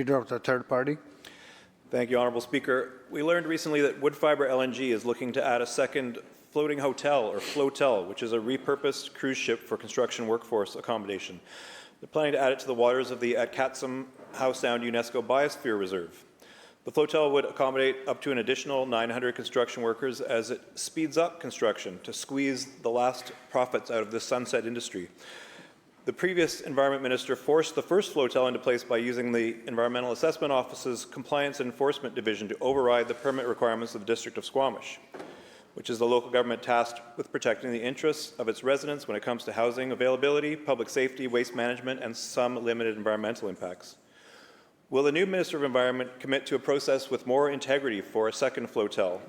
Leader of the third party. Thank you, Honourable Speaker. We learned recently that Woodfibre LNG is looking to add a second floating hotel, or floatel, which is a repurposed cruise ship for construction workforce accommodation. They're planning to add it to the waters of the Atcatsum Howe Sound UNESCO Biosphere Reserve. The floatel would accommodate up to an additional 900 construction workers as it speeds up construction to squeeze the last profits out of the sunset industry. The previous Environment Minister forced the first floatel into place by using the Environmental Assessment Office's Compliance and Enforcement Division to override the permit requirements of the District of Squamish, which is the local government tasked with protecting the interests of its residents when it comes to housing availability, public safety, waste management, and some limited environmental impacts. Will the new Minister of Environment commit to a process with more integrity for a second floatel,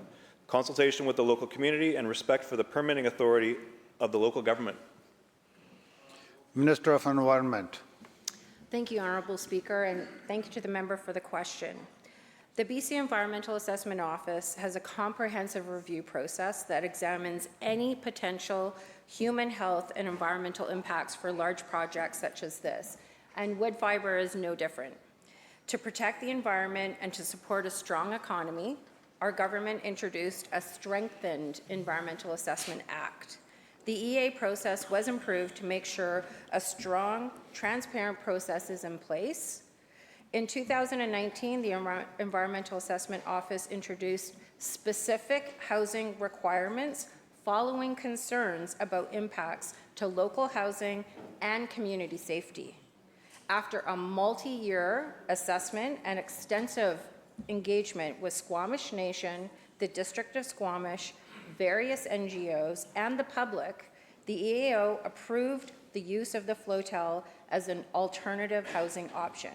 consultation with the local community, and respect for the permitting authority of the local government? Minister of Environment. Thank you, Honourable Speaker, and thank you to the member for the question. The BC Environmental Assessment Office has a comprehensive review process that examines any potential human health and environmental impacts for large projects such as this, and Woodfibre is no different. To protect the environment and to support a strong economy, our government introduced a strengthened Environmental Assessment Act. The EA process was improved to make sure a strong, transparent process is in place. In 2019, the Environmental Assessment Office introduced specific housing requirements following concerns about impacts to local housing and community safety. After a multi-year assessment and extensive engagement with Squamish Nation, the District of Squamish, various NGOs, and the public, the EAO approved the use of the floatel as an alternative housing option.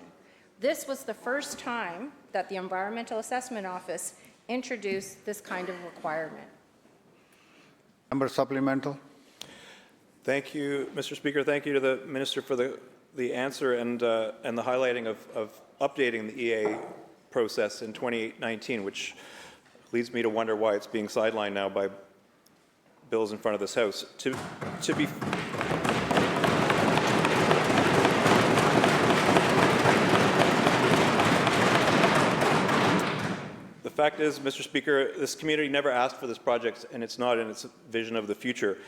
This was the first time that the Environmental Assessment Office introduced this kind of requirement. Member supplemental. Thank you, Mr. Speaker. Thank you to the Minister for the answer and the highlighting of updating the EA process in 2019, which leads me to wonder why it's being sidelined now by bills in front of this House. The fact is, Mr. Speaker, this community never asked for this project, and it's not in its vision of the future.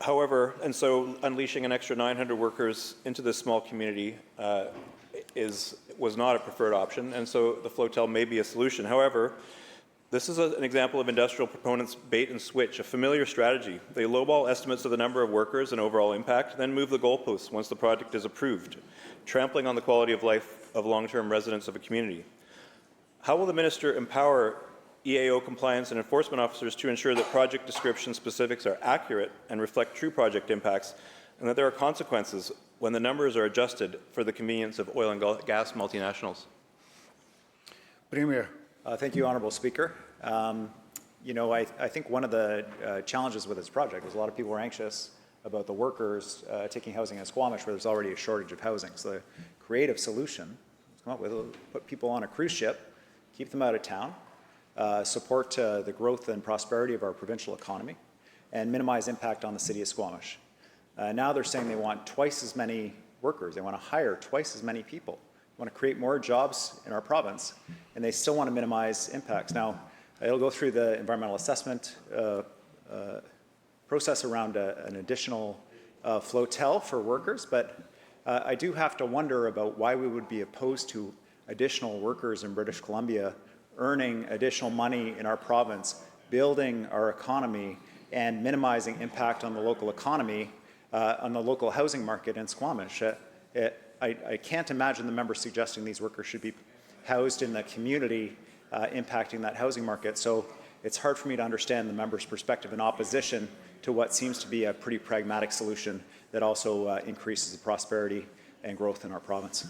However, and so unleashing an extra 900 workers into this small community was not a preferred option, and so the floatel may be a solution. However, this is an example of industrial proponents' bait and switch, a familiar strategy. They lowball estimates of the number of workers and overall impact, then move the goalposts once the project is approved, trampling on the quality of life of long-term residents of a community. How will the Minister empower EAO compliance and enforcement officers to ensure that project description specifics are accurate and reflect true project impacts, and that there are consequences when the numbers are adjusted for the convenience of oil and gas multinationals? Premier. Thank you, Honourable Speaker. I think one of the challenges with this project is a lot of people are anxious about the workers taking housing in Squamish, where there's already a shortage of housing. So the creative solution is come up with put people on a cruise ship, keep them out of town, support the growth and prosperity of our provincial economy, and minimize impact on the city of Squamish. Now they're saying they want twice as many workers. They want to hire twice as many people. They want to create more jobs in our province, and they still want to minimize impacts. Now, it'll go through the environmental assessment process around an additional floatel for workers, but I do have to wonder about why we would be opposed to additional workers in British Columbia earning additional money in our province, building our economy, and minimizing impact on the local economy, on the local housing market in Squamish. I can't imagine the member suggesting these workers should be housed in the community, impacting that housing market. So it's hard for me to understand the member's perspective in opposition to what seems to be a pretty pragmatic solution that also increases the prosperity and growth in our province.